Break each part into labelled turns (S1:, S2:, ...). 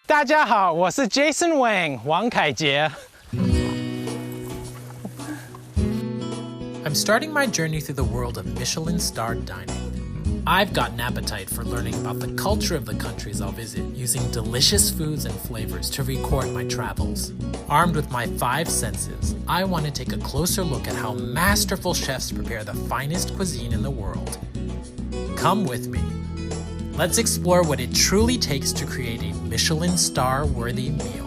S1: 大家好，我是 Jason Wang 王凯杰。I'm starting my journey through the world of Michelin-starred dining. I've got an appetite for learning about the culture of the countries I'll visit, using delicious foods and flavors to record my travels. Armed with my 5 senses, I want to take a closer look at how masterful chefs prepare the finest cuisine in the world. Come with me. Let's explore what it truly takes to create a Michelin star-worthy meal.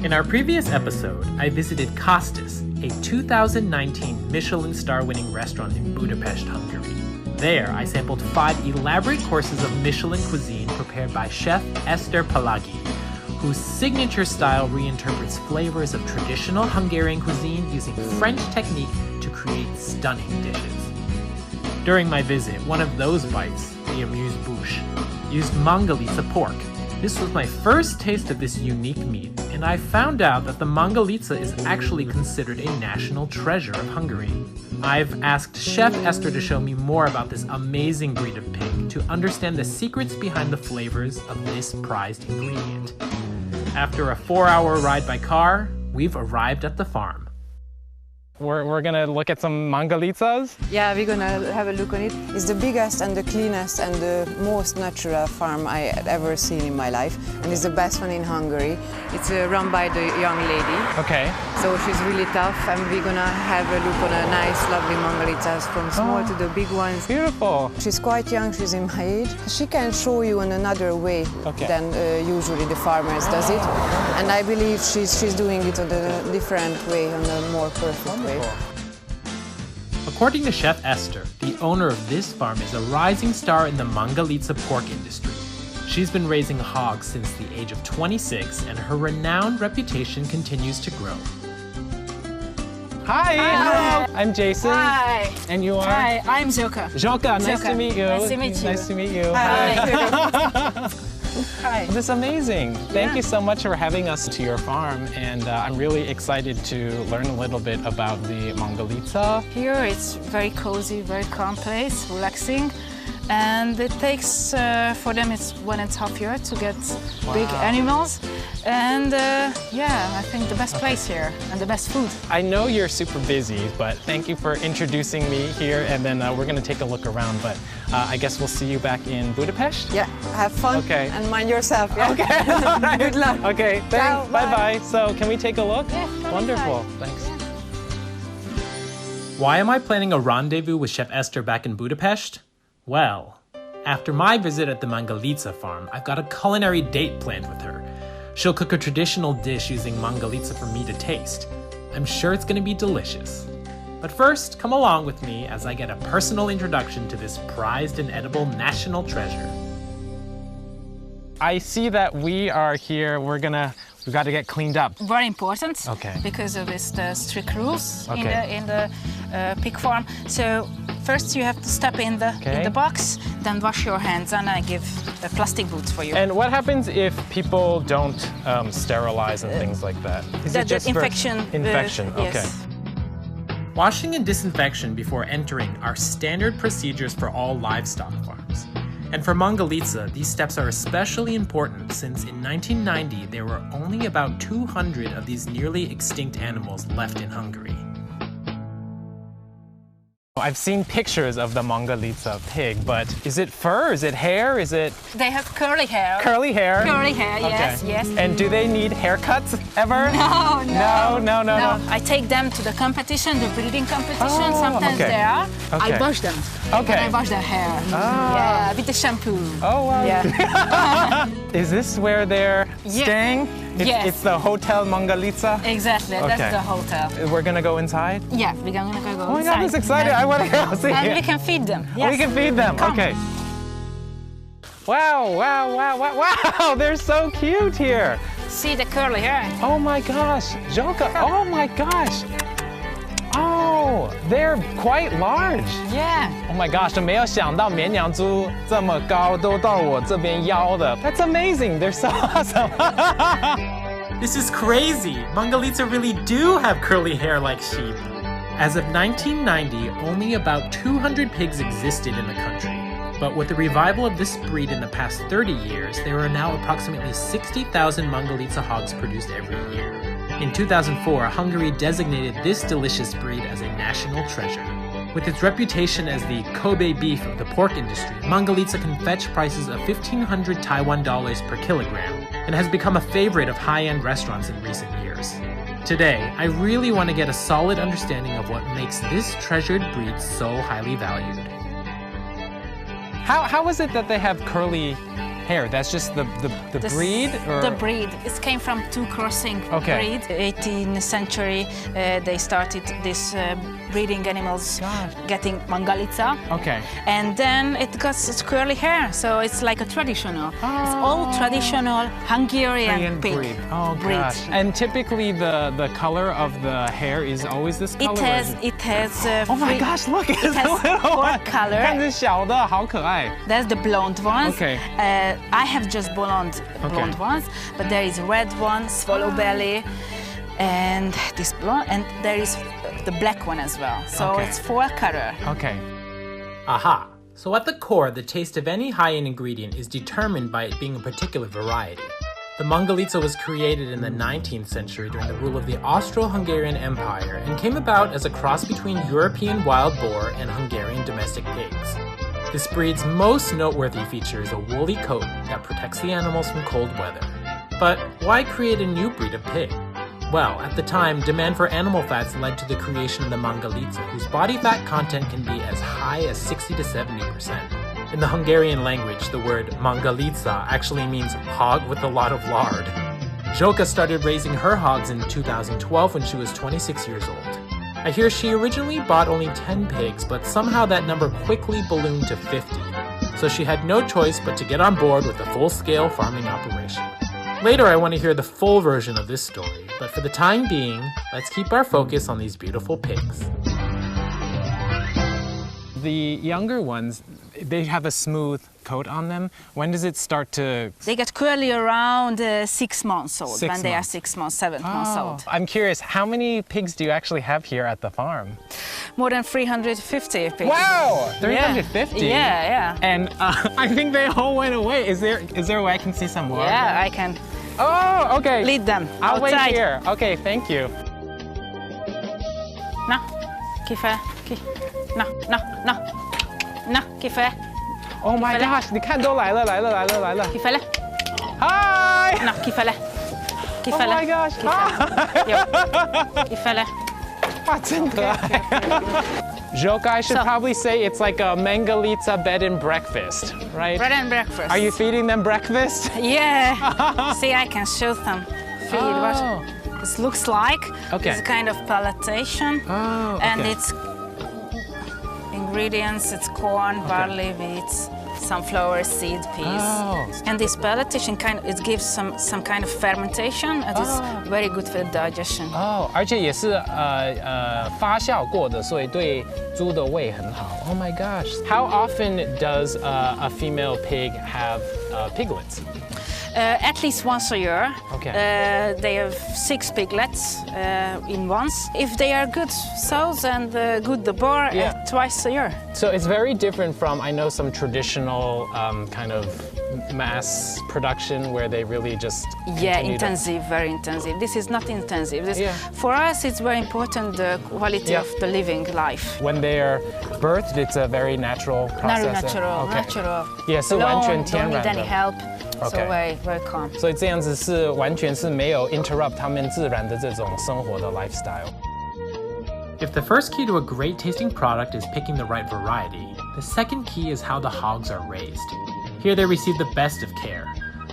S1: In our previous episode, I visited Kostas, a 2019 Michelin star-winning restaurant in Budapest, Hungary. There, I sampled 5 elaborate courses of Michelin cuisine prepared by chef Eszter Palagi, whose signature style reinterprets flavors of traditional Hungarian cuisine using French technique to create stunning dishes. During my visit, one of those bites, the amuse-bouche, used mangalitsa pork. This was my first taste of this unique meat, and I found out that the mangalitsa is actually considered a national treasure of Hungary. I've asked Chef Eszter to show me more about this amazing breed of pig to understand the secrets behind the flavors of this prized ingredient. After a 4-hour ride by car, we've arrived at the farm. We're gonna look at some mangalitsas?
S2: Yeah, we're gonna have a look on it. It's the biggest and the cleanest and the most natural farm I had ever seen in my life. And it's the best one in Hungary. It's run by the young lady.
S1: Okay.
S2: So she's really tough, and we're gonna have a look on a nice, lovely mangalitsas from small to the big ones.
S1: Beautiful.
S2: She's quite young, she's in my age. She can show you in another way than usually the farmers does it. And I believe she's doing it in a different way, in a more perfect way.
S1: According to Chef Eszter, the owner of this farm is a rising star in the mangalitsa pork industry. She's been raising hogs since the age of 26, and her renowned reputation continues to grow. Hi! Hello! I'm Jason.
S3: Hi!
S1: And you are?
S3: Hi, I'm Zoka.
S1: Zoka, nice to meet you.
S3: Nice to meet you.
S1: Nice to meet you.
S3: Hi. Hi.
S1: This is amazing. Thank you so much for having us to your farm, and I'm really excited to learn a little bit about the mangalitsa.
S3: Here it's very cozy, very calm place, relaxing. And it takes, for them, it's 1.5 years to get big animals. And yeah, I think the best place here and the best food.
S1: I know you're super busy, but thank you for introducing me here. And then we're going to take a look around. But I guess we'll see you back in Budapest.
S2: Yeah, have fun and mind yourself. Yeah?
S1: Okay. All right.
S2: Good luck.
S1: Okay, thanks.
S2: Ciao,
S1: bye-bye. So can we take a look?
S3: Yeah.
S1: Wonderful. Thanks. Why am I planning a rendezvous with Chef Eszter back in Budapest? Well, after my visit at the Mangalitsa farm, I've got a culinary date planned with her. She'll cook a traditional dish using Mangalitsa for me to taste. I'm sure it's going to be delicious. But first, come along with me as I get a personal introduction to this prized and edible national treasure. I see that we are here. We've got to get cleaned up.
S3: Very important.
S1: Okay.
S3: Because of this the strict rules
S1: Okay.
S3: in the pig farm. So first you have to step in the box, then wash your hands, and I give plastic boots for you.
S1: And what happens if people don't sterilize and things like that? Is it just
S3: infection?
S1: Infection, okay.
S3: Yes.
S1: Washing and disinfection before entering are standard procedures for all livestock farms. And for Mangalitsa, these steps are especially important since in 1990 there were only about 200 of these nearly extinct animals left in Hungary. I've seen pictures of the Mangalitsa pig, but is it fur? Is it hair? Is it...
S3: They have curly hair.
S1: Curly hair?
S3: Curly hair, yes,
S1: Okay.
S3: yes.
S1: And do they need haircuts ever?
S3: No. I take them to the competition, the breeding competition.
S1: Oh,
S3: Sometimes
S1: okay.
S3: they are.
S1: Okay.
S3: I wash them.
S1: Okay.
S3: And I wash their hair.
S1: Ah.
S3: Yeah, with the shampoo.
S1: Oh, wow.
S3: Yeah.
S1: Is this where they're staying?
S3: Yes.
S1: It's the Hotel Mangalitsa?
S3: Exactly,
S1: Okay.
S3: that's the hotel.
S1: We're gonna go inside?
S3: Yeah, we're gonna go inside.
S1: Oh my God, I'm excited. I want to go see
S3: And
S1: it.
S3: we can feed them.
S1: Oh,
S3: Yes.
S1: we can feed them.
S3: Come.
S1: Okay. Wow. They're so cute here.
S3: See the curly hair?
S1: Oh my gosh. Joka. Oh my gosh. Oh, they're quite large.
S3: Yeah.
S1: Oh my gosh, 没有想到绵羊猪这么高都到我这边腰的. That's amazing. They're so awesome. This is crazy. Mangalitsa really do have curly hair like sheep. As of 1990, only about 200 pigs existed in the country. but with the revival of this breed in the past 30 years, there are now approximately 60,000 Mangalitsa hogs produced every year. In 2004, Hungary designated this delicious breed as a national treasure. With its reputation as the Kobe beef of the pork industry, Mangalitsa can fetch prices of 1,500 Taiwan dollars per kilogram and has become a favorite of high-end restaurants in recent years. Today, I really want to get a solid understanding of what makes this treasured breed so highly valued.
S4: How is it that they have curly hair? That's just the breed? Or?
S3: The breed. It came from two crossing breed. 18th century, they started this breeding animals getting Mangalitsa.
S4: Okay.
S3: And then it got curly hair, so it's like a traditional. It's all traditional Hungarian pig
S4: breed. Oh
S3: breed.
S4: Gosh. And typically the color of the hair is always this color?
S3: It has
S4: oh my gosh, look!
S3: It has four color.
S4: 看这小的好可爱.
S3: That's the blonde ones.
S4: Okay.
S3: I have just blonde ones, but there is red one, swallow belly, and this blonde, and there is the black one as well. So it's four color.
S4: Okay.
S1: Aha! So at the core, the taste of any high-end ingredient is determined by it being a particular variety. The Mangalitsa was created in the 19th century during the rule of the Austro-Hungarian Empire and came about as a cross between European wild boar and Hungarian domestic pigs. This breed's most noteworthy feature is a woolly coat that protects the animals from cold weather. But why create a new breed of pig? Well, at the time, demand for animal fats led to the creation of the Mangalitsa, whose body fat content can be as high as 60 to 70%. In the Hungarian language, the word Mangalitsa actually means hog with a lot of lard. Zsoka started raising her hogs in 2012 when she was 26 years old. I hear she originally bought only 10 pigs, but somehow that number quickly ballooned to 50. So she had no choice but to get on board with a full-scale farming operation. Later, I want to hear the full version of this story, but for the time being, let's keep our focus on these beautiful pigs.
S4: The younger ones, they have a smooth coat on them. When does it start to...
S3: They get curly around 6 months old, when they are 6 months, 7 months old.
S4: I'm curious, how many pigs do you actually have here at the farm?
S3: More than 350 pigs.
S4: Wow! 350?
S3: Yeah.
S4: And I think they all went away. Is there a way I can see some more?
S3: Yeah, I can.
S4: Oh, okay.
S3: Lead them
S4: I'll
S3: outside.
S4: wait here. Okay, thank you.
S3: No, kiffe. No, kiffe.
S4: Oh my gosh, 你看都来了。
S3: Kiffe le.
S4: Hi!
S3: No, kiffe le.
S4: Oh my gosh.
S3: Kiffe le.
S4: 哇，真可爱。Zsoka, I should probably say it's like a Mangalitsa bed and breakfast, right?
S3: Bread and breakfast.
S4: Are you feeding them breakfast?
S3: Yeah. See, I can show them. Feed what this looks like.
S4: Okay.
S3: It's kind of pelletation.
S4: Oh, okay.
S3: And it's ingredients, it's corn, barley, wheat, sunflower seed, peas.
S4: Oh.
S3: And this pelletation it gives some kind of fermentation. It is very good for the digestion.
S4: 哦，而且也是发酵过的，所以对猪的胃很好。Oh my gosh! How often does a female pig have piglets?
S3: At least once a year.
S4: Okay.
S3: They have 6 piglets in once. If they are good sows and good the boar, twice a year.
S4: So it's very different from, I know, some traditional kind of mass production where they really just
S3: intensive, very intensive. This is not intensive. For us, it's very important the quality of the living life.
S4: When they are birthed, it's a very natural process.
S3: Natural.
S4: 也是完全天然的。
S3: Don't need any help. So very calm.
S4: 所以这样子是完全是没有 interrupt 他们自然的这种生活的 lifestyle.
S1: If the first key to a great tasting product is picking the right variety, the second key is how the hogs are raised. Here they receive the best of care.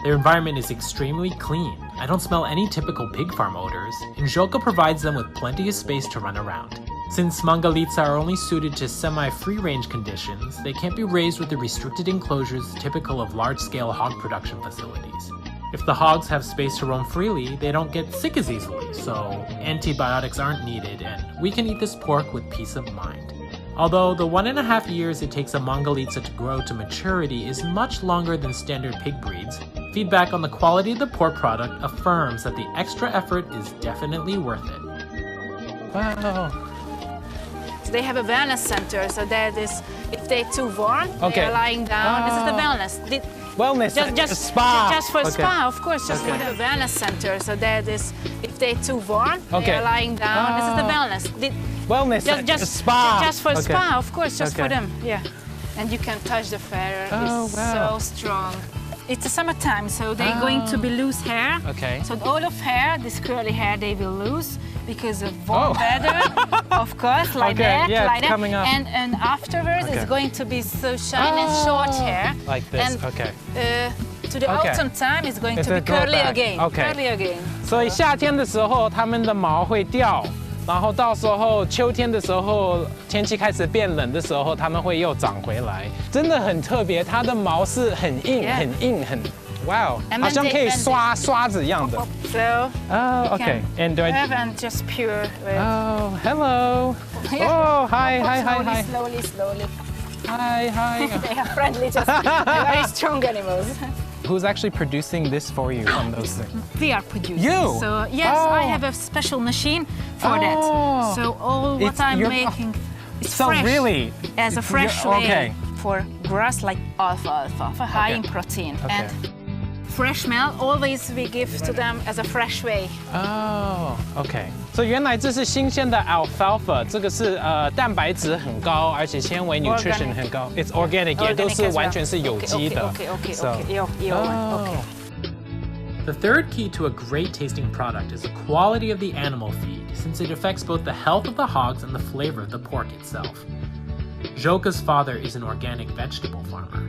S1: Their environment is extremely clean. I don't smell any typical pig farm odors, and Zsoka provides them with plenty of space to run around. Since Mangalitsa are only suited to semi-free-range conditions, they can't be raised with the restricted enclosures typical of large-scale hog production facilities. If the hogs have space to roam freely, they don't get sick as easily, so antibiotics aren't needed, and we can eat this pork with peace of mind. Although the 1.5 years it takes a Mangalitsa to grow to maturity is much longer than standard pig breeds, feedback on the quality of the pork product affirms that the extra effort is definitely worth it.
S4: Wow.
S3: So they have a wellness center. So that is, if they're too warm,
S4: Okay.
S3: they're lying down. This is the wellness.
S4: Wellness,
S3: Just
S4: a spa.
S3: Just for
S4: Okay.
S3: spa, of course. Just
S4: Okay.
S3: for the wellness center. So that is, if they're too warm,
S4: Okay.
S3: they're lying down. This is the wellness.
S4: Wellness,
S3: Just
S4: a spa.
S3: Just for
S4: Okay.
S3: spa, of course. Just for
S4: Okay.
S3: them. Yeah. And you can touch the fur.
S4: Oh,
S3: It's
S4: wow.
S3: so strong. It's the summertime, so they're going to be loose hair.
S4: Okay.
S3: So all of hair, this curly hair, they will lose because of warm weather, of course, like
S4: Okay,
S3: that,
S4: yeah,
S3: like
S4: it's
S3: that.
S4: coming up.
S3: And afterwards,
S4: Okay.
S3: it's going to be so shiny and short hair.
S4: Like this,
S3: And,
S4: okay.
S3: To the
S4: Okay.
S3: autumn time, it's going
S4: It's
S3: to
S4: a
S3: be curly
S4: throwback.
S3: again.
S4: Okay.
S3: Curly again.
S4: 所以夏天的时候，它们的毛会掉，然后到时候秋天的时候，天气开始变冷的时候，它们会又长回来，真的很特别。它的毛是很硬、
S3: Yeah.
S4: 很硬、很，哇哦，
S3: And
S4: 好像
S3: then
S4: 可以
S3: they-
S4: 刷子一样的。
S3: So,
S4: Oh,
S3: you
S4: okay.
S3: can
S4: And do I?
S3: have and just pure.
S4: Oh, hello.
S3: Yeah.
S4: Oh, hi, hi, hi,
S3: Slowly,
S4: hi.
S3: slowly, slowly.
S4: Hi, hi.
S3: They are friendly, just very strong animals.
S4: Who's actually producing this for you from those things?
S3: We are producing.
S4: You?
S3: So yes,
S4: Oh.
S3: I have a special machine for
S4: Oh.
S3: that. So all what
S4: It's
S3: I'm
S4: your-
S3: making is
S4: So
S3: fresh.
S4: really,
S3: As a fresh
S4: you're-
S3: way
S4: okay.
S3: for grass like alfalfa, high
S4: Okay.
S3: in protein.
S4: Okay.
S3: And fresh milk always we give to them as a fresh way.
S4: Oh, OK。所以原来这是新鲜的 alfalfa，这个是蛋白质很高，而且纤维 nutrition
S3: Organic.
S4: 很高。It's organic， 也
S3: Organic
S4: 都是
S3: as well.
S4: 完全是有机的。
S3: Okay.
S4: So-
S3: Your one.
S4: Oh.
S3: Okay.
S1: The third key to a great tasting product is the quality of the animal feed, since it affects both the health of the hogs and the flavor of the pork itself. Zhoka's father is an organic vegetable farmer.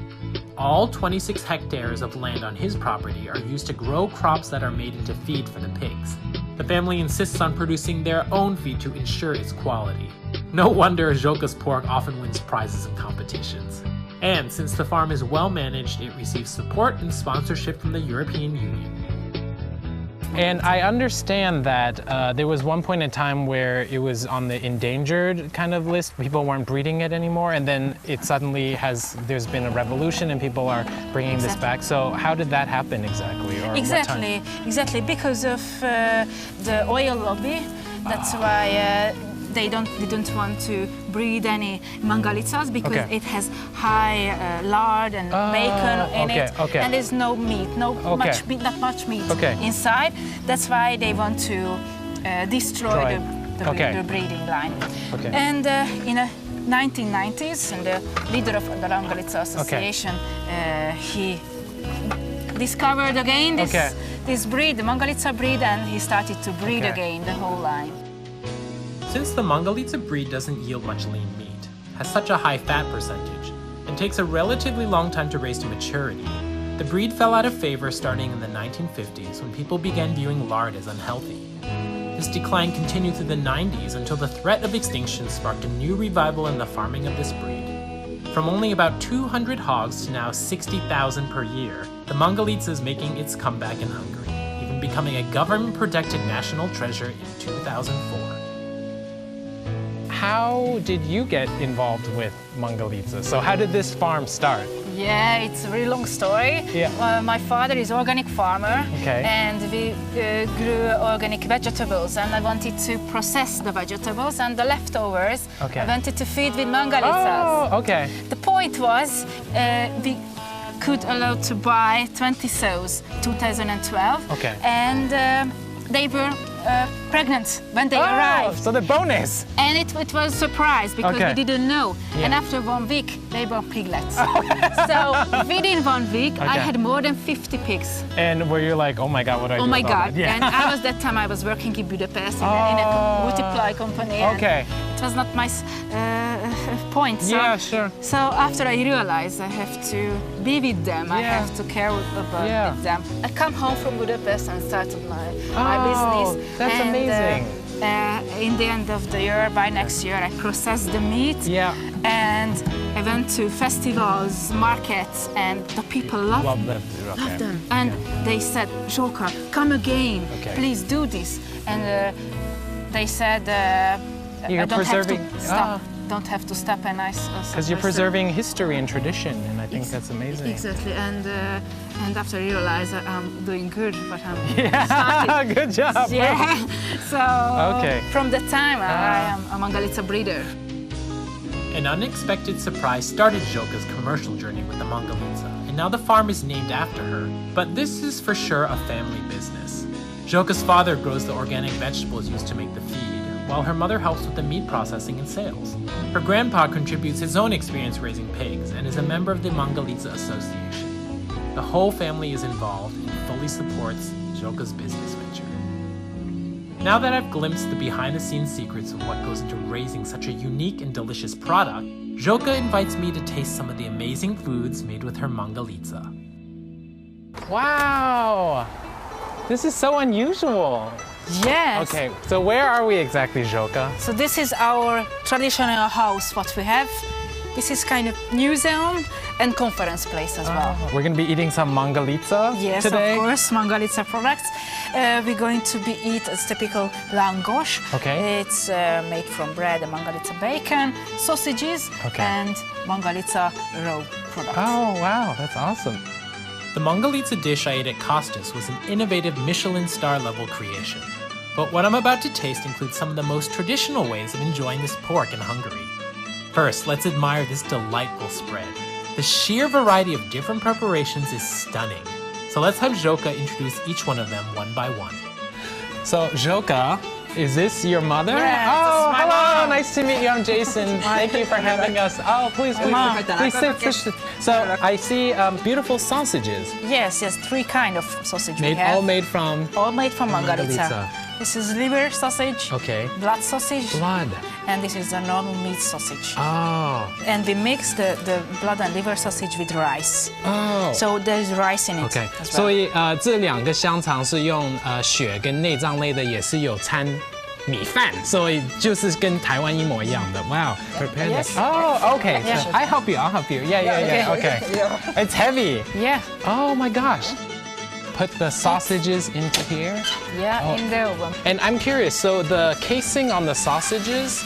S1: All 26 hectares of land on his property are used to grow crops that are made into feed for the pigs. The family insists on producing their own feed to ensure its quality. No wonder Zhoka's pork often wins prizes in competitions. And since the farm is well managed, it receives support and sponsorship from the European Union.
S4: And I understand that there was one point in time where it was on the endangered kind of list. People weren't breeding it anymore, and then it suddenly there's been a revolution and people are bringing this
S3: Exactly.
S4: back. So how did that happen exactly? Or what time?
S3: Exactly. Because of the oil lobby, that's why they didn't want to breed any Mangalitsa's because
S4: Okay.
S3: it has high lard and bacon in
S4: okay,
S3: it,
S4: okay.
S3: and there's no meat,
S4: Okay.
S3: not much meat
S4: Okay.
S3: inside. That's why they want to destroy
S4: Okay.
S3: the breeding line.
S4: Okay.
S3: And in the 1990s, and the leader of the Mangalitsa Association, he discovered again this breed, the Mangalitsa breed, and he started to breed again the whole line.
S1: Since the Mangalitsa breed doesn't yield much lean meat, has such a high fat percentage, and takes a relatively long time to raise to maturity, the breed fell out of favor starting in the 1950s when people began viewing lard as unhealthy. This decline continued through the 90s until the threat of extinction sparked a new revival in the farming of this breed. From only about 200 hogs to now 60,000 per year, the Mangalitsa is making its comeback in Hungary, even becoming a government-protected national treasure in 2004.
S4: How did you get involved with Mangalitsa? So how did this farm start?
S3: Yeah, it's a really long story.
S4: Yeah.
S3: My father is organic farmer,
S4: Okay.
S3: and we grew organic vegetables, and I wanted to process the vegetables and the leftovers.
S4: Okay.
S3: I wanted to feed with Mangalitsas.
S4: Oh, okay.
S3: The point was we could allow to buy 20 sows 2012,
S4: Okay.
S3: and they were pregnant when they arrived.
S4: So the bonus.
S3: And it was a surprise because
S4: Okay.
S3: we didn't know.
S4: Yeah.
S3: And after 1 week, they were piglets. So within 1 week, I
S4: Okay.
S3: had more than 50 pigs.
S4: And where you're like, oh my God, what do I do
S3: Oh my
S4: with all
S3: God.
S4: that? Yeah.
S3: And that time I was working in Budapest in a multiply company. and
S4: Okay.
S3: It was not my point. So,
S4: Yeah, sure.
S3: So after I realized I have to be with them, I
S4: Yeah.
S3: have to care about
S4: Yeah.
S3: with them. I come home from Budapest and started my
S4: Oh,
S3: business.
S4: that's
S3: and,
S4: amazing.
S3: In the end of the year, by next year, I processed the meat.
S4: Yeah.
S3: And I went to festivals, markets, and the people loved
S4: Love
S3: me.
S4: them. Okay.
S3: Love them. And they said, Zhoka, come again.
S4: Okay.
S3: Please do this. And they said,
S4: You're
S3: I don't
S4: preserving-
S3: have to stop. Don't have to stop. And I
S4: Because you're preserving history and tradition, and I think that's amazing.
S3: Exactly. And after I realized I'm doing good, but I'm
S4: Yeah, good job.
S3: yeah. So
S4: Okay.
S3: from that time, I am a Mangalitsa breeder.
S1: An unexpected surprise started Zhoka's commercial journey with the Mongolica, and now the farm is named after her. But this is for sure a family business. Zhoka's father grows the organic vegetables used to make the feed, while her mother helps with the meat processing and sales. Her grandpa contributes his own experience raising pigs and is a member of the Mongolica Association. The whole family is involved and fully supports Zhoka's business venture. Now that I've glimpsed the behind-the-scenes secrets of what goes into raising such a unique and delicious product, Zhoka invites me to taste some of the amazing foods made with her Mongolica.
S4: Wow! This is so unusual.
S3: Yes.
S4: Okay, so where are we exactly, Zhoka?
S3: So this is our traditional house, what we have. This is kind of museum and conference place as well.
S4: We're gonna be eating some Mongolica today?
S3: Yes, of course, Mongolica products. We're going to be eat as typical langosh.
S4: Okay.
S3: It's made from bread and Mongolica bacon, sausages, and Mongolica raw products.
S4: Oh, wow, that's awesome.
S1: The Mongolica dish I ate at Costas was an innovative Michelin star level creation. But what I'm about to taste includes some of the most traditional ways of enjoying this pork in Hungary. First, let's admire this delightful spread. The sheer variety of different preparations is stunning. So let's have Zhoka introduce each one of them one by one.
S4: So, Zhoka, is this your mother?
S3: Yes,
S4: oh,
S3: this is my
S4: hello,
S3: mom.
S4: nice to meet you. I'm Jason. Thank you for having us. Oh, please sit. So, I see beautiful sausages.
S3: Yes, 3 kind of sausage we have.
S4: All made from
S3: Mongolica. This is liver sausage, blood sausage, and this is the normal meat sausage.
S4: Oh.
S3: And we mix the blood and liver sausage with rice.
S4: Oh.
S3: So there's rice in it.
S4: Okay.
S3: As well.
S4: 所以这2个香肠是用血跟内脏类的，也是有掺米饭，所以就是跟台湾一模一样的。Wow. Prepare this. Oh, okay. So I help you. I'll help you. Yeah. Okay. It's heavy.
S3: Yeah.
S4: Oh my gosh. Put the sausages into here.
S3: Yeah, in the oven.
S4: And I'm curious, so the casing on the sausages,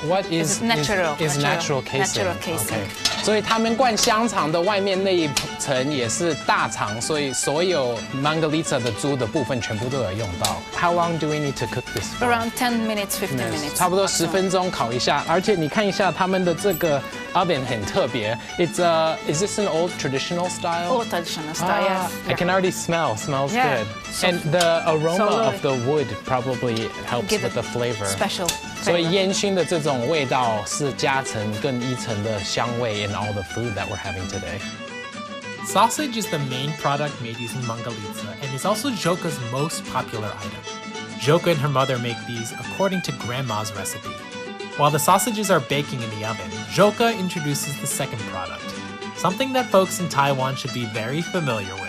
S4: what is
S3: natural
S4: casing?
S3: Natural casing.
S4: Okay. 所以他们灌香肠的外面那一层也是大肠，所以所有 Mongolica 的猪的部分全部都有用到。How long do we need to cook this for?
S3: Around 10 minutes, 15 minutes.
S4: 差不多10分钟烤一下，而且你看一下他们的这个 oven 很特别。Is this an old traditional style?
S3: Old traditional style, yes.
S4: I can already smells
S3: Yeah.
S4: good. And the aroma of the wood probably helps with the flavor.
S3: Special.
S4: 所以烟熏的这种味道是加成更一层的香味 in all the food that we're having today.
S1: Sausage is the main product made using Mongolica and is also Zhoka's most popular item. Zhoka and her mother make these according to Grandma's recipe. While the sausages are baking in the oven, Zhoka introduces the second product, something that folks in Taiwan should be very familiar with.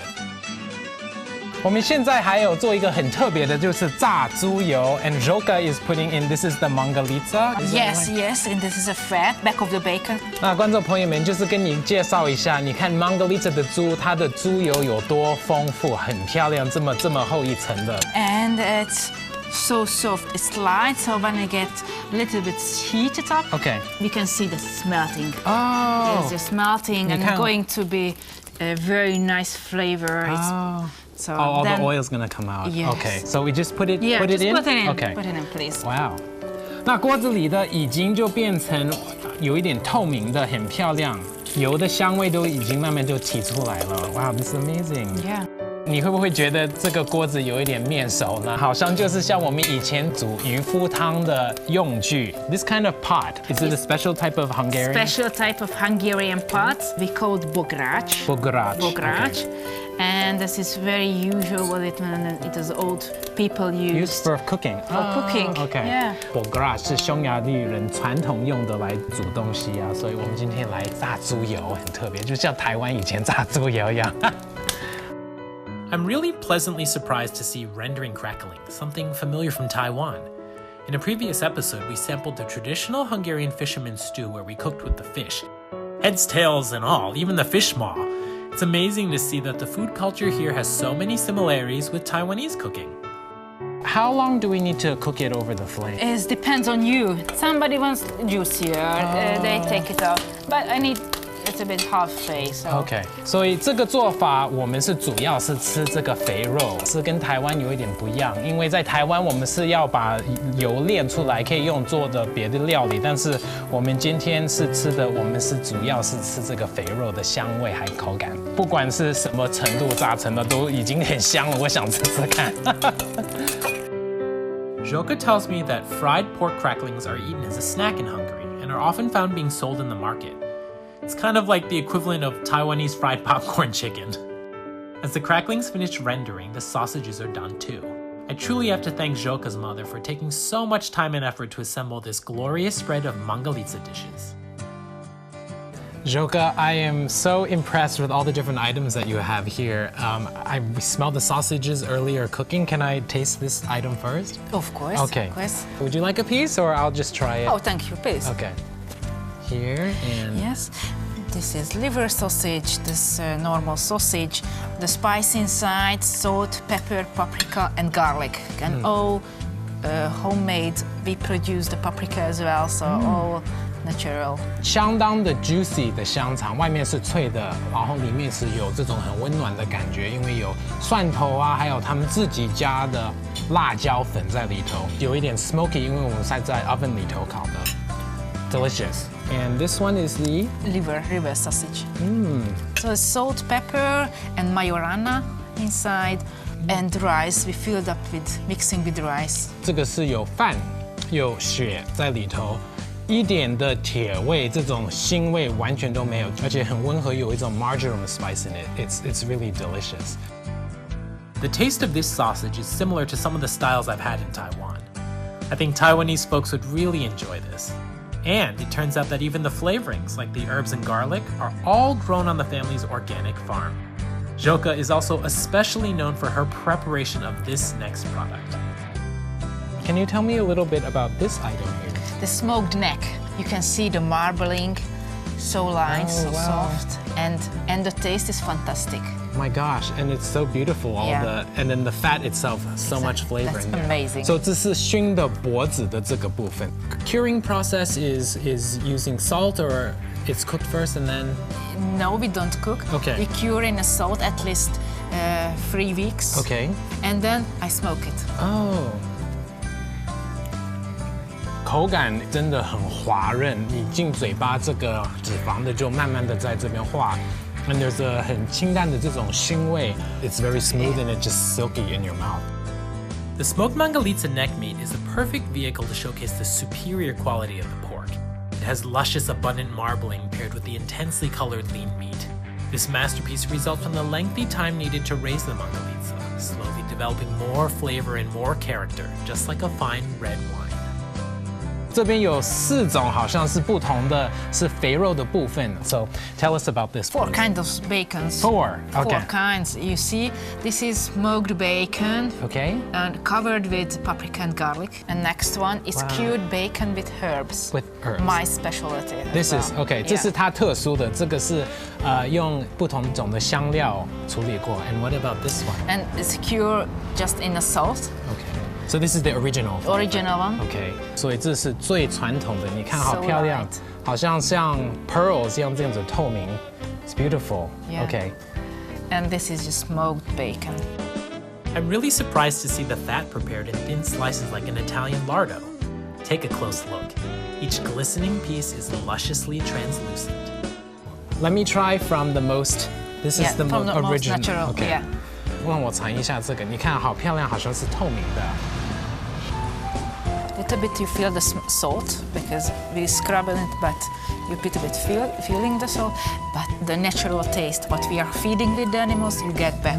S4: 我们现在还有做一个很特别的，就是炸猪油 and Zhoka is putting in, this is the Mongolica?
S3: Yes, and this is a fat back of the bacon.
S4: 那观众朋友们，就是跟你介绍一下，你看 Mongolica 的猪，它的猪油有多丰富，很漂亮，这么厚一层的。
S3: And it's so soft, it's light, so when I get a little bit heated up, you can see the smelting.
S4: Oh.
S3: It's just melting and going to be a very nice flavor. So
S4: all the oil's gonna come out.
S3: Yes.
S4: Okay, so we just put it in?
S3: Put it in.
S4: Okay.
S3: Put it in, please.
S4: Wow. 那锅子里的已经就变成有一点透明的，很漂亮，油的香味都已经慢慢就起出来了。Wow, this is amazing.
S3: Yeah.
S4: 你会不会觉得这个锅子有一点面熟呢？好像就是像我们以前煮渔夫汤的用具。This kind of pot, is it a special type of Hungarian?
S3: Special type of Hungarian pot. We call it bograch.
S4: Bograch.
S3: Bograch. And this is very usual with it, and it is old people use.
S4: Used for cooking.
S3: For cooking.
S4: Okay.
S3: Yeah.
S4: Bograch 是匈牙利人传统用的来煮东西啊，所以我们今天来炸猪油，很特别，就像台湾以前炸猪油一样。
S1: I'm really pleasantly surprised to see rendering crackling, something familiar from Taiwan. In a previous episode, we sampled the traditional Hungarian fisherman's stew where we cooked with the fish. Heads, tails, and all, even the fish maw. It's amazing to see that the food culture here has so many similarities with Taiwanese cooking.
S4: How long do we need to cook it over the flame?
S3: It depends on you. Somebody wants juicier, they take it out. But I need it's a bit halfway. So.
S4: OK， 所以这个做法我们是主要是吃这个肥肉，是跟台湾有一点不一样，因为在台湾我们是要把油炼出来，可以用做的别的料理，但是我们今天是吃的，我们是主要是吃这个肥肉的香味还口感，不管是什么程度炸成的都已经很香了，我想吃吃看。
S1: Joka tells me that fried pork cracklings are eaten as a snack in Hungary and are often found being sold in the market. It's kind of like the equivalent of Taiwanese fried popcorn chicken. As the cracklings finish rendering, the sausages are done too. I truly have to thank Joka's mother for taking so much time and effort to assemble this glorious spread of mangalitsa dishes.
S4: Joka, I am so impressed with all the different items that you have here. I smelled the sausages earlier cooking. Can I taste this item first?
S3: Of course.
S4: Okay.
S3: Of course.
S4: Would you like a piece or I'll just try it?
S3: Oh, thank you, please.
S4: Okay. Here and...
S3: Yes. This is liver sausage, this normal sausage. The spice inside, salt, pepper, paprika, and garlic. And all homemade. We produce the paprika as well, so all natural.
S4: 相当的 juicy 的香肠，外面是脆的，然后里面是有这种很温暖的感觉，因为有蒜头啊，还有他们自己加的辣椒粉在里头，有一点 smoky， 因为我们是在 oven 里头烤的 ，delicious. And this one is the
S3: liver sausage. So salt, pepper, and majorana inside, and rice. We filled up with mixing with rice.
S4: 这个是有饭有血在里头。一点的铁味，这种腥味完全都没有，而且很温和，有一种 marjoram spice in it. It's really delicious.
S1: The taste of this sausage is similar to some of the styles I've had in Taiwan. I think Taiwanese folks would really enjoy this. And it turns out that even the flavorings, like the herbs and garlic, are all grown on the family's organic farm. Joka is also especially known for her preparation of this next product.
S4: Can you tell me a little bit about this item here?
S3: The smoked neck. You can see the marbling, so light, so soft, and the taste is fantastic.
S4: My gosh, and it's so beautiful. And then the fat itself, so much flavor
S3: That's
S4: in there.
S3: amazing.
S4: So 这是熏的脖子的这个部分。Curing process is using salt or it's cooked first and then?
S3: No, we don't cook.
S4: Okay.
S3: We cure in a salt at least 3 weeks.
S4: Okay.
S3: And then I smoke it.
S4: Oh. 口感真的很滑润，你进嘴巴这个脂肪的就慢慢的在这边化。And there's a 很清淡的这种腥味。It's very smooth and it's just silky in your mouth.
S1: The smoked mangalitsa neck meat is the perfect vehicle to showcase the superior quality of the pork. It has luscious, abundant marbling paired with the intensely colored lean meat. This masterpiece results from the lengthy time needed to raise the mangalitsa, slowly developing more flavor and more character, just like a fine red wine.
S4: 这边有4种，好像是不同的，是肥肉的部分。So tell us about this.
S3: 4 kinds of bacons.
S4: 4. Okay.
S3: 4 kinds. You see, this is smoked bacon.
S4: Okay.
S3: And covered with paprika and garlic. And next one is cured bacon with herbs.
S4: With herbs.
S3: My specialty.
S4: This is okay. 这是它特殊的，这个是用不同种的香料处理过。And what about this one?
S3: And it's cured just in a salt.
S4: Okay. So this is the original.
S3: Original one.
S4: Okay. 所以这是最传统的，你看好漂亮，好像pearls 一样这样子透明。It's beautiful.
S3: Yeah.
S4: Okay.
S3: And this is just smoked bacon.
S1: I'm really surprised to see the fat prepared in thin slices like an Italian lardo. Take a close look. Each glistening piece is lusciously translucent.
S4: Let me try from the most. This is the
S3: from the most
S4: original.
S3: natural.
S4: Okay.
S3: Yeah.
S4: 让我尝一下这个，你看好漂亮，好像是透明的。
S3: Little bit you feel the salt because we scrub it, but you little bit feeling the salt. But the natural taste, what we are feeding with the animals, you get back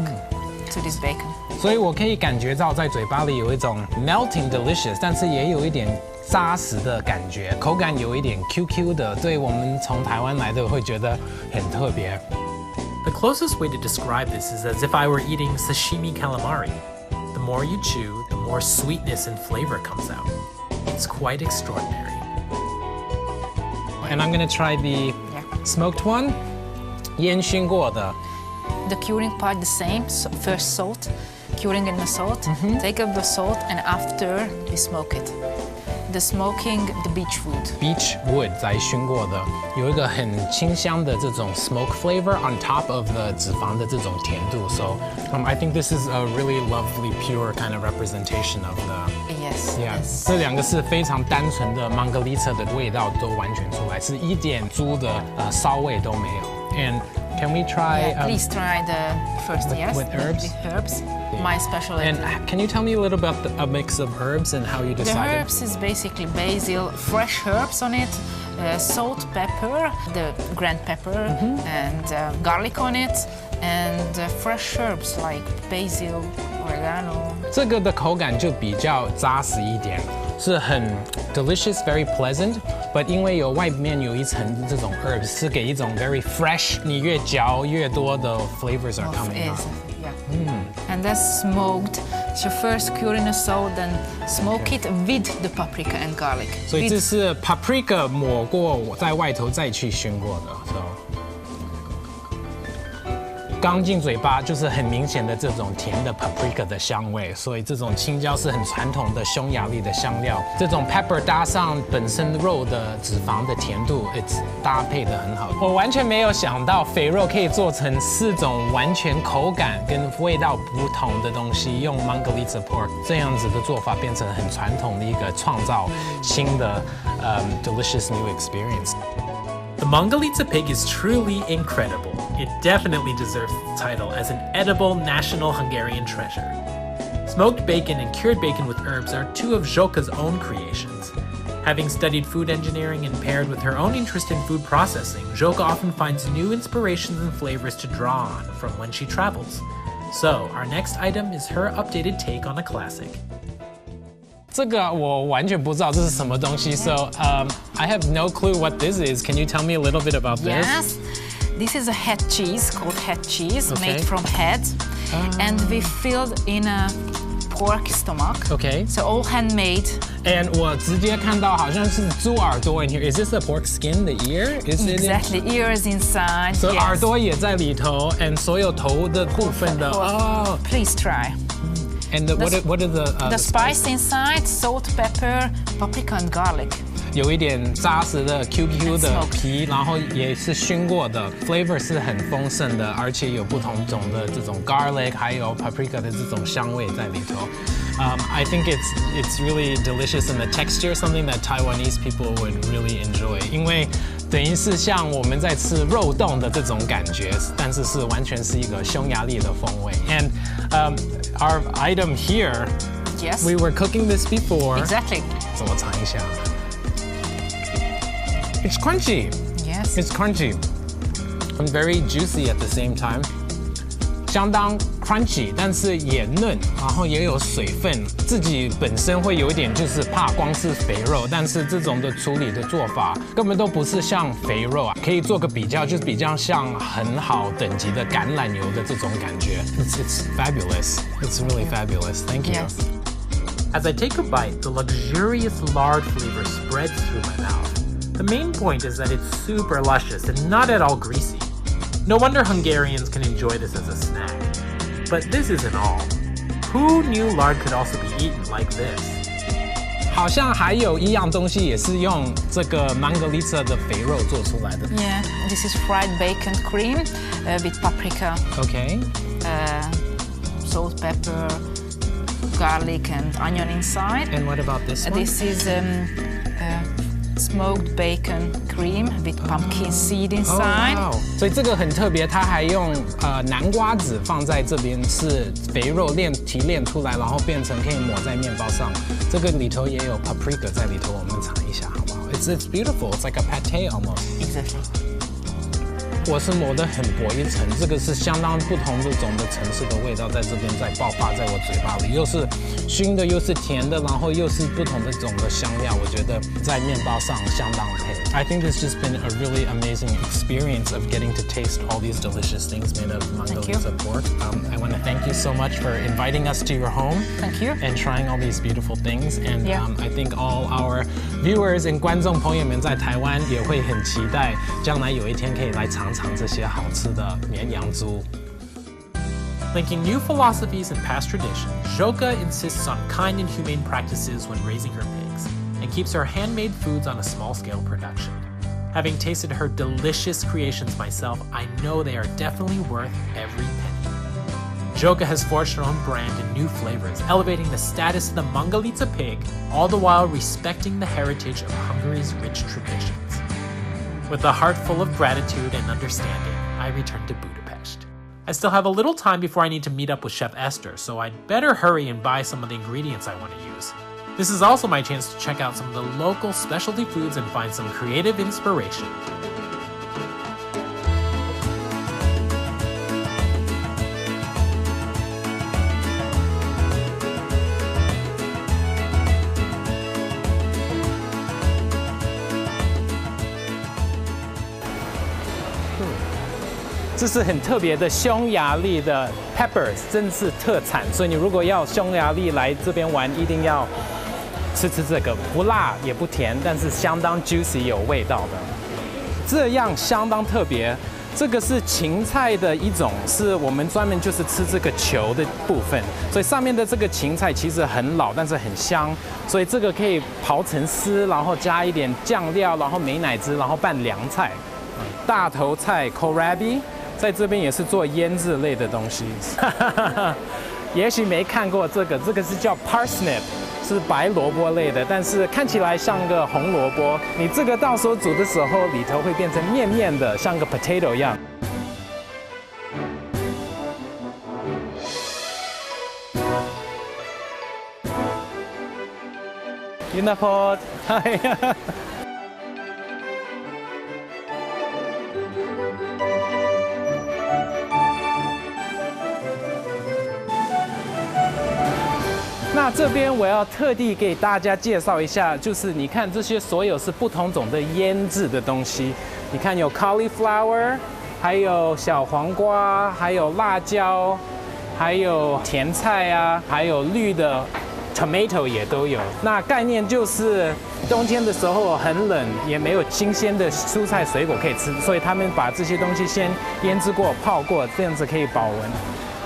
S3: to this bacon.
S4: 所以我可以感觉到在嘴巴里有一种 melting delicious， 但是也有一点扎实的感觉，口感有一点 QQ 的，对我们从台湾来的会觉得很特别。
S1: The closest way to describe this is as if I were eating sashimi calamari. The more you chew, the more sweetness and flavor comes out. It's quite extraordinary.
S4: And I'm gonna try the smoked one. 烟熏过的。
S3: The curing part the same. So first salt, curing in the salt. Take up the salt and after we smoke it. the smoking the beech wood.
S4: Beech wood 在熏过的，有一个很清香的这种 smoke flavor on top of the 脂肪的这种甜度。So I think this is a really lovely, pure kind of representation of the.
S3: Yes.
S4: Yeah.
S3: Yes.
S4: 这两个是非常单纯的 Margherita 的味道都完全出来，是一点猪的骚味都没有。And can we try?
S3: Yeah, please try the first. Yes.
S4: With herbs.
S3: With herbs. My specialty.
S4: And can you tell me a little about a mix of herbs and how you
S3: The
S4: decided?
S3: herbs is basically basil, fresh herbs on it, salt, pepper, the ground pepper, and garlic on it, and fresh herbs like basil, oregano.
S4: 这个的口感就比较扎实一点，是很 delicious, very pleasant. But 因为有外面有一层这种 herbs， 是给一种 very fresh， 你越嚼越多的 flavors are coming out.
S3: Yeah. And that's smoked. So first cure in a salt, then smoke it with the paprika and garlic.
S4: 所以这是 paprika 抹过在外头再去熏过的。So 刚进嘴巴就是很明显的这种甜的 paprika 的香味，所以这种青椒是很传统的匈牙利的香料。这种 pepper 搭上本身肉的脂肪的甜度 ，it's 搭配的很好。我完全没有想到肥肉可以做成4种完全口感跟味道不同的东西，用 Margherita pork 这样子的做法变成很传统的一个创造新的delicious new experience。The
S1: Margherita pig is truly incredible. It definitely deserves the title as an edible national Hungarian treasure. Smoked bacon and cured bacon with herbs are two of Zsoka's own creations. Having studied food engineering and paired with her own interest in food processing, Zsoka often finds new inspirations and flavors to draw on from when she travels. So, our next item is her updated take on a classic.
S4: 这个我完全不知道这是什么东西 ，so I have no clue what this is. Can you tell me a little bit about this?
S3: Yes. This is a head cheese called head cheese,
S4: Okay.
S3: made from head, and we filled in a pork stomach.
S4: Okay.
S3: So all handmade.
S4: And 我直接看到好像是猪耳朵 in here. Is this a pork skin, the ear? Is it?
S3: Exactly, ears inside.
S4: So
S3: yes.
S4: 耳朵也在里头 and 所有头的部分的 Oh.
S3: Please try.
S4: And what are the
S3: The spice inside: salt, pepper, paprika, and garlic.
S4: 有一点扎实的 QQ 的
S3: Smoked.
S4: 皮，然后也是熏过的 ，flavor 是很丰盛的，而且有不同种的这种 garlic， 还有 paprika 的这种香味在里头。I think it's really delicious and the texture something that Taiwanese people would really enjoy， 因为等于是像我们在吃肉冻的这种感觉，但是是完全是一个匈牙利的风味。And our item here,
S3: Yes.
S4: we were cooking this before.
S3: Exactly.
S4: 怎么尝一下 It's crunchy.
S3: Yes.
S4: It's crunchy and very juicy at the same time. 相当 crunchy， 但是也嫩，然后也有水分。自己本身会有一点就是怕光是肥肉，但是这种的处理的做法根本都不是像肥肉啊，可以做个比较，就是比较像很好等级的橄榄油的这种感觉。It's fabulous. It's really fabulous. Thank you.
S3: Yes.
S1: As I take a bite, the luxurious lard flavor spreads through my mouth. The main point is that it's super luscious and not at all greasy. No wonder Hungarians can enjoy this as a snack. But this isn't all. Who knew lard could also be eaten like this?
S4: 好像还有一样东西也是用这个 Margherita 的肥肉做出来的。
S3: Yeah. This is fried bacon cream with paprika,
S4: Okay.
S3: Salt, pepper, garlic, and onion inside.
S4: And what about this one?
S3: This is smoked bacon cream with pumpkin seed inside.
S4: Oh, wow. 所以这个很特别，它还用南瓜籽放在这边，是肥肉提炼出来，然后变成可以抹在面包上。这个里头也有 paprika 在里头，我们尝一下好不好 ？It's beautiful. It's like a pate almost.
S3: Exactly.
S4: 我是抹得很薄一层，这个是相当不同这种的层次的味道在这边在爆发在我嘴巴里，又是熏的，又是甜的，然后又是不同的种的香料，我觉得在面包上相当配。I think it's just been a really amazing experience of getting to taste all these delicious things made of Margherita pork. I want to thank you so much for inviting us to your home.
S3: Thank you.
S4: And trying all these beautiful things. And
S3: Yeah.
S4: I think all our viewers and 观众朋友们在台湾也会很期待，将来有一天可以来尝尝这些好吃的绵羊猪。
S1: Linking new philosophies and past traditions, Zsoka insists on kind and humane practices when raising her pigs. and keeps her handmade foods on a small-scale production. Having tasted her delicious creations myself, I know they are definitely worth every penny. Joka has forged her own brand in new flavors, elevating the status of the Mangalitsa pig, all the while respecting the heritage of Hungary's rich traditions. With a heart full of gratitude and understanding, I return to Budapest. I still have a little time before I need to meet up with Chef Eszter, so I'd better hurry and buy some of the ingredients I want to use. This is also my chance to check out some of the local specialty foods and find some creative inspiration.
S4: Hmm. 这是很特别的匈牙利的 peppers， 真是特产，所以你如果要匈牙利来这边玩，一定要吃这个，不辣也不甜，但是相当 juicy 有味道的，这样相当特别。这个是芹菜的一种，是我们专门就是吃这个球的部分，所以上面的这个芹菜其实很老，但是很香，所以这个可以刨成丝，然后加一点酱料，然后美乃滋，然后拌凉菜。大头菜 kohlrabi 在这边也是做腌制类的东西。也许没看过这个是叫 parsnip。是白萝卜类的，但是看起来像个红萝卜。你这个到时候煮的时候，里头会变成面面的，像个 potato 一样。Unapod， 嗨呀。那这边我要特地给大家介绍一下，就是你看这些所有是不同种的腌制的东西。你看有 cauliflower， 还有小黄瓜，还有辣椒，还有甜菜啊，还有绿的 tomato 也都有。那概念就是冬天的时候很冷，也没有新鲜的蔬菜水果可以吃，所以他们把这些东西先腌制过、泡过，这样子可以保温。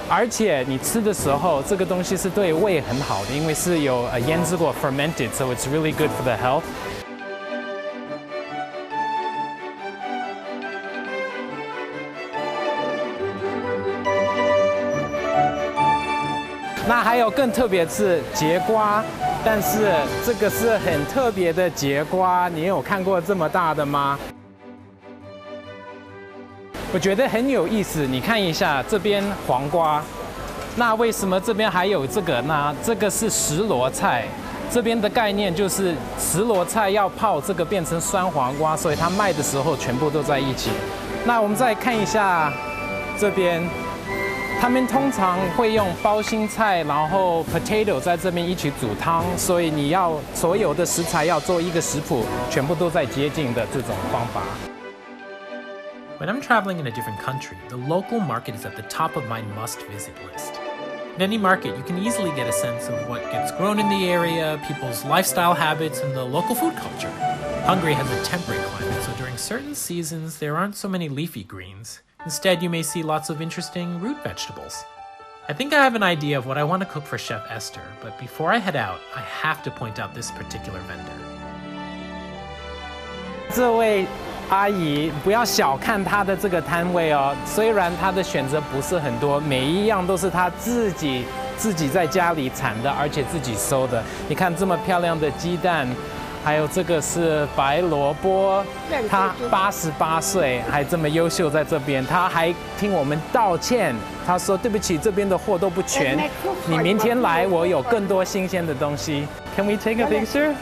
S4: 而且你吃的时候，这个东西是对胃很好的，因为是有腌制过 fermented， so it's really good for the health。那还有更特别的是节瓜，但是这个是很特别的节瓜，你有看过这么大的吗？我觉得很有意思，你看一下这边黄瓜，那为什么这边还有这个呢？这个是石螺菜，这边的概念就是石螺菜要泡这个变成酸黄瓜，所以它卖的时候全部都在一起。那我们再看一下这边，他们通常会用包心菜，然后 potato 在这边一起煮汤，所以你要所有的食材要做一个食谱，全部都在接近的这种方法。
S1: When I'm traveling in a different country, the local market is at the top of my must-visit list. In any market, you can easily get a sense of what gets grown in the area, people's lifestyle habits, and the local food culture. Hungary has a temperate climate, so during certain seasons, there aren't so many leafy greens. Instead, you may see lots of interesting root vegetables. I think I have an idea of what I want to cook for Chef Eszter, but before I head out, I have to point out this particular vendor.
S4: 这位阿姨，不要小看她的这个摊位哦。虽然她的选择不是很多，每一样都是她自己在家里产的，而且自己收的。你看这么漂亮的鸡蛋，还有这个是白萝卜。她88岁还这么优秀，在这边，她还听我们道歉。她说：“对不起，这边的货都不全，你明天来，我有更多新鲜的东西。” Can we take a picture?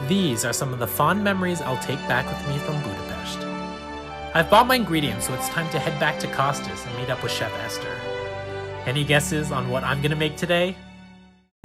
S1: These are some of the fond memories I'll take back with me from Budapest. I've bought my ingredients, so it's time to head back to Costas and meet up with Chef Eszter. Any guesses on what I'm gonna make today?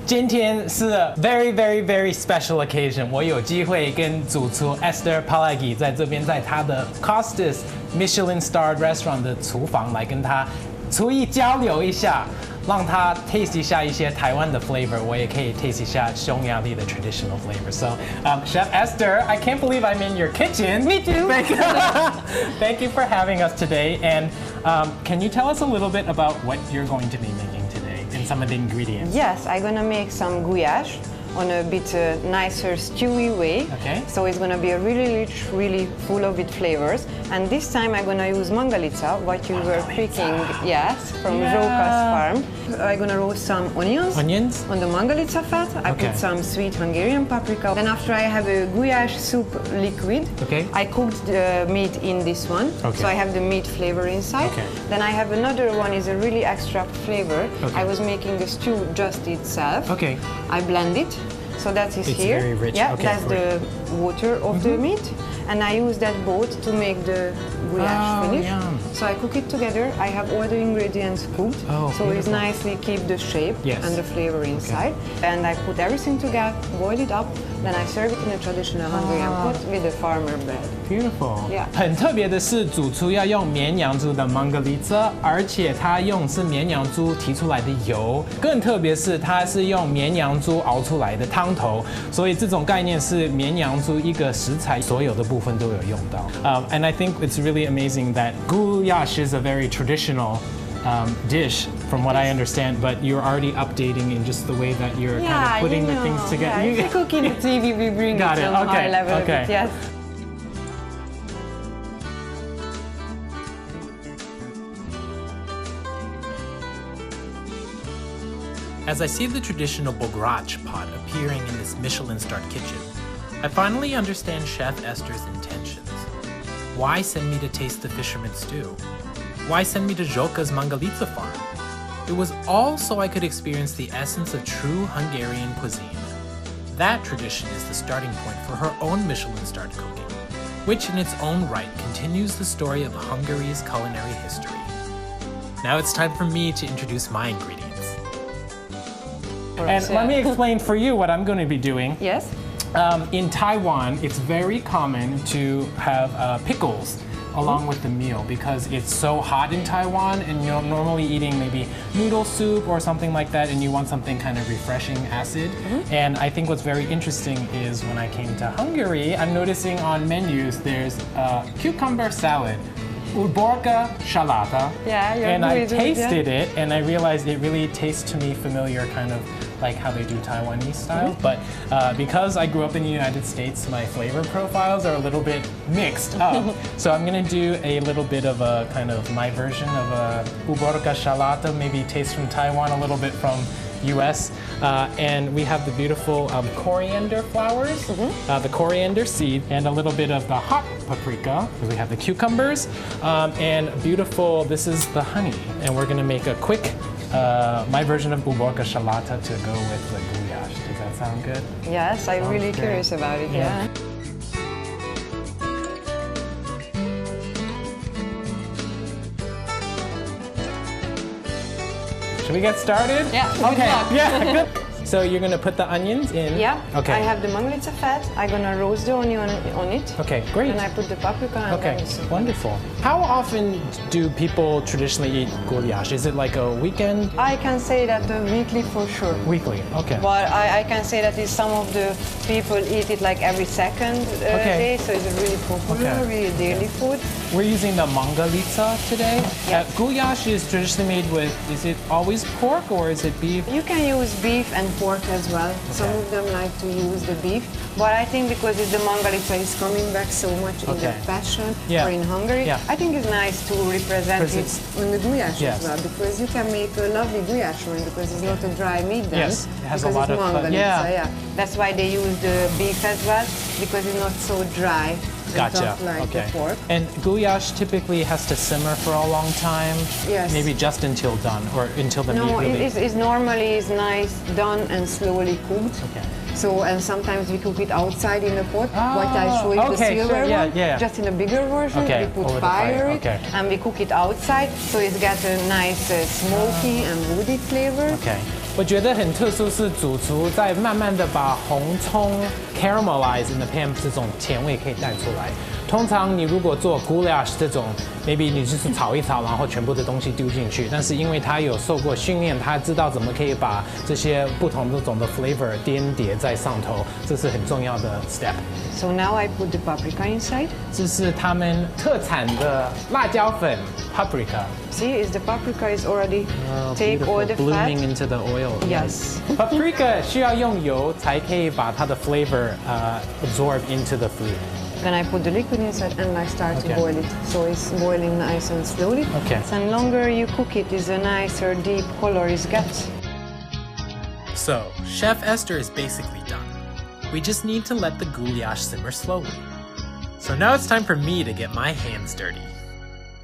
S4: 今天是 very special occasion， 我有机会跟主厨 Eszter Palagi 在这边，在他的 Costas Michelin Starred Restaurant 的厨房来跟他厨艺交流一下。让他 taste 一下一些台湾的 flavor， 我也可以 taste 一下匈牙利的 traditional flavor. So, Chef Eszter, I can't believe I'm in your kitchen.
S3: Me too.
S4: Thank you for having us today. And can you tell us a little bit about what you're going to be making today?
S1: explain some of the ingredients?
S2: Yes, I'm gonna make some goulash on a bit nicer stewy way.
S1: Okay.
S2: So it's gonna be a really rich, really full of it flavors. And this time I'm gonna use mangalitsa, what you were picking, yes, from Zsóka's farm. I'm gonna roast some onions.
S1: Onions?
S2: On the mangalitsa fat. I put some sweet Hungarian paprika. Then after I have a goulash soup liquid, I cooked the meat in this one. So I have the meat flavor inside. Then I have another one is a really extra flavor. I was making the stew just itself. I blend it. So that is here.
S1: Very rich.
S2: Yeah, that's the water of the meat. And I use that both to make the goulash finish.
S1: Yum.
S2: So I cook it together. I have all the ingredients cooked. So it nicely keep the shape and the flavor inside. And I put everything together, boil it up, then I serve it in a traditional Hungarian pot with the farmer bread.
S1: Beautiful.
S2: Yeah.
S1: 很特别的是，主厨要用绵羊猪的 mangalitsa， 而且他用是绵羊猪提出来的油。更特别是，他是用绵羊猪熬出来的汤头，所以这种概念是绵羊猪一个食材所有的部分都有用到。And I think it's really amazing that goulash is a very traditional dish, from what I understand, but you're already updating in just the way that you're kind of putting the things together.
S2: Yeah, if we cook in the TV, we bring it to a high level of it, yes.
S1: As I see the traditional bograch pot appearing in this Michelin-starred kitchen, I finally understand Chef Eszter's intentions. Why send me to taste the fisherman's stew? Why send me to Zsóka's Mangalitsa farm? It was all so I could experience the essence of true Hungarian cuisine. That tradition is the starting point for her own Michelin-starred cooking, which in its own right continues the story of Hungary's culinary history. Now it's time for me to introduce my ingredients. And let me explain for you what I'm going to be doing.
S2: Yes.
S1: In Taiwan, it's very common to have pickles along with the meal because it's so hot in Taiwan and you're normally eating maybe noodle soup or something like that and you want something kind of refreshing acid. And I think what's very interesting is when I came to Hungary, I'm noticing on menus there's cucumber salad, uborka shalata, and I tasted it and I realized it really tastes to me familiar, kind of like how they do Taiwanese style. But because I grew up in the United States, my flavor profiles are a little bit mixed up. So I'm gonna do a little bit of a kind of my version of a uborka shalata, maybe taste from Taiwan, a little bit from US. And we have the beautiful coriander flowers, the coriander seed, and a little bit of the hot paprika. We have the cucumbers, and beautiful, this is the honey. And we're gonna make a quick, my version of uborka shalata to go with the goulash. Does that sound good?
S2: Yes, I'm really curious about it, yeah.
S1: Should we get started?
S2: Yeah.
S1: Okay. Yeah. Good. So you're gonna put the onions in.
S2: Yeah.
S1: Okay.
S2: I have the mangalitsa fat. I'm gonna roast the onion on it.
S1: Okay. Great.
S2: And I put the paprika. And
S1: okay. Wonderful. How often do people traditionally eat goulash? Is it like a weekend?
S2: I can say that weekly for sure.
S1: Weekly. Okay.
S2: But I can say that some of the people eat it like every second day, so it's a really popular, really daily food.
S1: We're using the mangalitsa today.
S2: Yeah.
S1: Goulash is traditionally made with, is it always pork or is it beef?
S2: You can use beef and pork as well. Some of them like to use the beef. But I think because the mangalitsa is coming back so much in the fashion or in Hungary, I think it's nice to represent it on the goulash as well, because you can make a lovely goulash one because it's not a dry meat then.
S1: Yes, it has a lot of
S2: mangalitsa, That's why they use the beef as well, because it's not so dry.
S1: Gotcha.
S2: Like the pork.
S1: And goulash typically has to simmer for a long time.
S2: Yes.
S1: Maybe just until done or until the meat really...
S2: No, it's normally nice done and slowly cooked.
S1: Okay.
S2: So, and sometimes we cook it outside in the pot. What I show you, the silver one, just in a bigger version, we put fire it and we cook it outside, so it's got a nice smoky and woody flavor.
S1: Okay. 我觉得很特殊是主厨在慢慢的把红葱 caramelize in the pan 这种甜味可以带出来。
S4: 通常你如果做 goulash 这种 ，maybe 你就是炒一炒，然后全部的东西丢进去。但是因为它有受过训练，它知道怎么可以把这些不同的种的 flavor 叠在上头，这是很重要的 step。So
S2: now I put the paprika inside.
S4: 这是他们特产的辣椒粉 paprika.
S2: See, the paprika is already take all the fat.
S4: Blooming into the oil.
S2: Yes.
S4: Paprika 需要用油才可以把它的 flavor absorb into the food.
S2: Then I put the liquid inside and I start to boil it. So it's boiling nice and slowly.
S4: Okay.
S2: And longer you cook it, the nicer deep color it gets.
S1: So, Chef Eszter is basically done. We just need to let the goulash simmer slowly. So now it's time for me to get my hands dirty.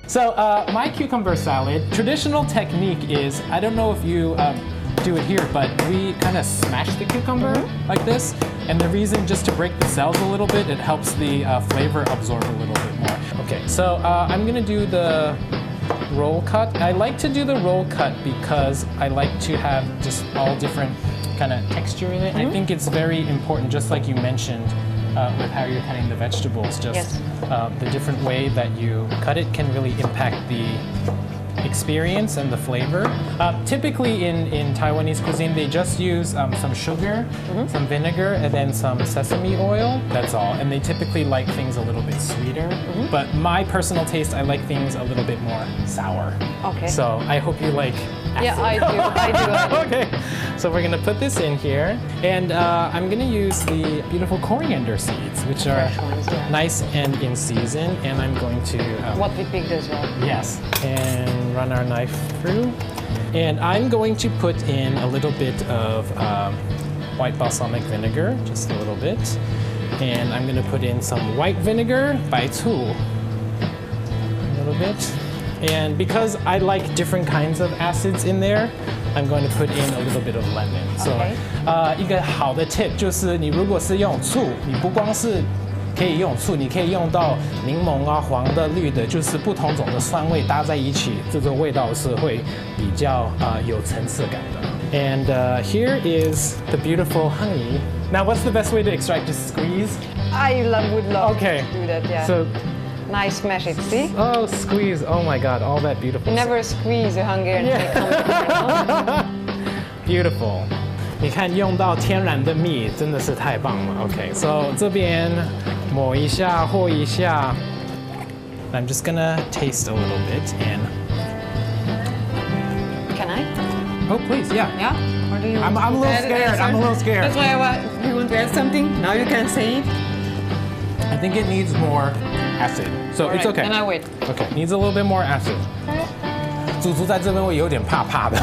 S4: So my cucumber salad, traditional technique is, I don't know if you do it here, but we kind of smash the cucumber like this. And the reason, just to break the cells a little bit, it helps the flavor absorb a little bit more. Okay, so I'm gonna do the roll cut. I like to do the roll cut because I like to have just all different kind of texture in it. I think it's very important, just like you mentioned, with how you're cutting the vegetables, just the different way that you cut it can really impact the experience and the flavor. Typically in Taiwanese cuisine, they just use some sugar, some vinegar, and then some sesame oil. That's all. And they typically like things a little bit sweeter. But my personal taste, I like things a little bit more sour.
S2: Okay.
S4: So I hope you like acid.
S2: Yeah, I do.
S4: Okay. So we're gonna put this in here, and I'm gonna use the beautiful coriander seeds, which are
S2: Fresh ones, yeah.
S4: nice and in season. And I'm going to
S2: What we picked as well.
S4: yes, and run our knife through. And I'm going to put in a little bit of white balsamic vinegar, just a little bit. And I'm gonna put in some white vinegar, 白醋, a little bit. And because I like different kinds of acids in there, I'm going to put in a little bit of lemon. So,
S2: Okay.
S4: 一个好的 tip 就是你如果是用醋，你不光是可以用醋，你可以用到柠檬啊、黄的、绿的，就是不同种的酸味搭在一起，这种味道是会比较有层次感的。And here is the beautiful honey. Now, what's the best way to extract? Just squeeze?
S2: Would love
S4: Okay.
S2: to do that, yeah.
S4: So,
S2: Nice smash it, see?
S4: oh, squeeze. Oh my God, all that beautiful.
S2: You never squeeze a Hungarian cake.
S4: Beautiful. 你看用到天然的蜜真的是太棒了。Okay, so 这边抹一下，和一下。I'm just gonna taste a little bit and.
S2: Can I?
S4: Oh, please, yeah.
S2: Yeah? Or do you
S4: I'm a little scared. I'm a little scared.
S2: That's why you want to add something? Now you can say it.
S4: I think it needs more acid, so it's okay.
S2: Then I wait.
S4: Okay, needs a little bit more acid. 祖祖在这边会有点怕怕的。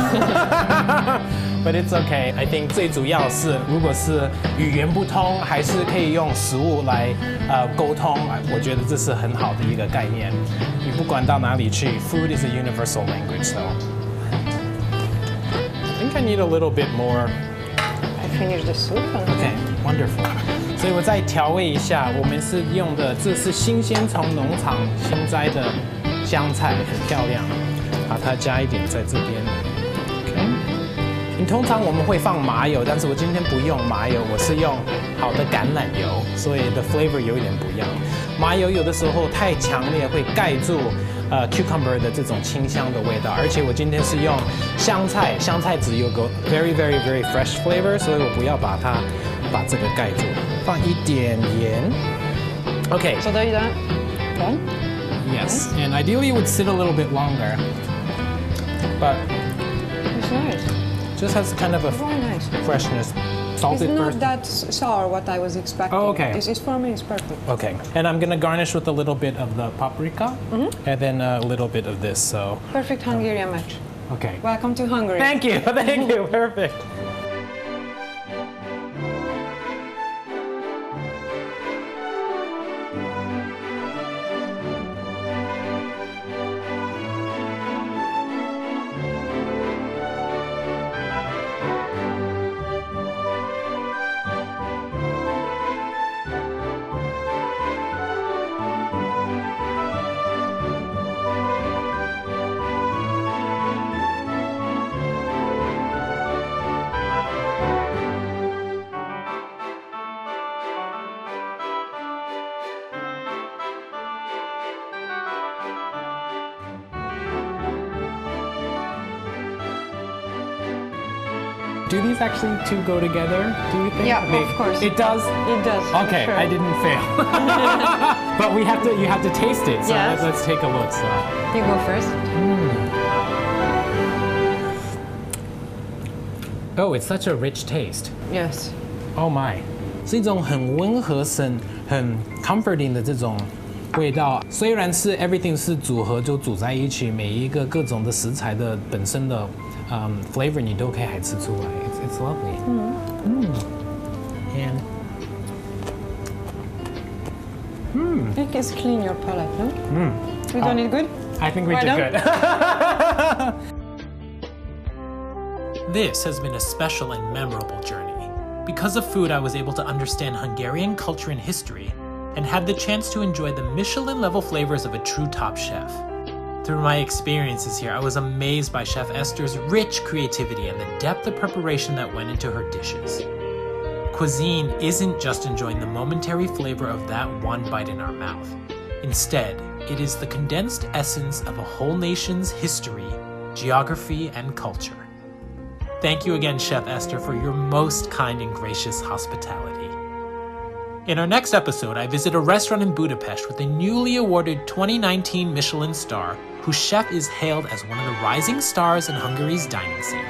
S4: But it's okay. I think 最主要是，如果是语言不通，还是可以用食物来沟通。我觉得这是很好的一个概念。你不管到哪里去 ，food is a universal language. So I think I need a little bit more.
S2: I finished the soup.
S4: Okay, wonderful. 所以我再调味一下，我们是用的这是新鲜从农场新摘的香菜，很漂亮，把它加一点在这边。OK。通常我们会放麻油，但是我今天不用麻油，我是用好的橄榄油，所以的 flavor 有一点不一样。麻油有的时候太强烈会盖住cucumber 的这种清香的味道，而且我今天是用香菜，香菜籽有个 very very very fresh flavor， 所以我不要把这个盖住，放一点盐。Okay.
S2: So there you go. Done?
S4: Yes, and ideally it would sit a little bit longer, but
S2: It's nice.
S4: just has kind of a
S2: Very nice.
S4: freshness. Salted
S2: It's not
S4: first.
S2: that sour what I was expecting.
S4: Oh, okay.
S2: It's for me, it's perfect.
S4: Okay, and I'm gonna garnish with a little bit of the paprika, and then a little bit of this. So
S2: Perfect Hungarian match.
S4: okay.
S2: Welcome to Hungary.
S4: Thank you, thank you, perfect. Do these actually two go together, do you think?
S2: Yeah, of course.
S4: It does?
S2: It does.
S4: Okay,
S2: sure.
S4: I didn't fail. But you have to taste it, so
S2: yes.
S4: let's take a look. So.
S2: You go first.
S4: Oh, it's such a rich taste.
S2: Yes.
S4: Oh my. 是一种很温和、很 comforting 的这种味道。虽然是 everything 是组合就煮在一起，每一个各种的食材的本身的flavor 你都可以还吃出来。It's lovely. And
S2: It is clean your palate, no? We done it good?
S4: I think we
S2: Right
S4: did good.
S1: This has been a special and memorable journey. Because of food, I was able to understand Hungarian culture and history, and had the chance to enjoy the Michelin-level flavors of a true top chef. Through my experiences here, I was amazed by Chef Eszter's rich creativity and the depth of preparation that went into her dishes. Cuisine isn't just enjoying the momentary flavor of that one bite in our mouth. Instead, it is the condensed essence of a whole nation's history, geography, and culture. Thank you again, Chef Eszter, for your most kind and gracious hospitality. In our next episode, I visit a restaurant in Budapest with a newly awarded 2019 Michelin star, whose chef is hailed as one of the rising stars in Hungary's dining scene.